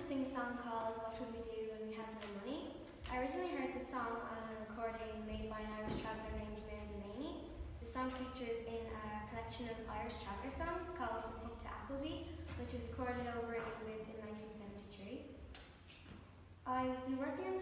sing a song called What Would We Do When We Had No Money. I originally heard the song on a recording made by an Irish traveller named Mary Delaney. The song features in a collection of Irish traveller songs called From Hook to Appleby, which was recorded over in England in 1973. I've been working on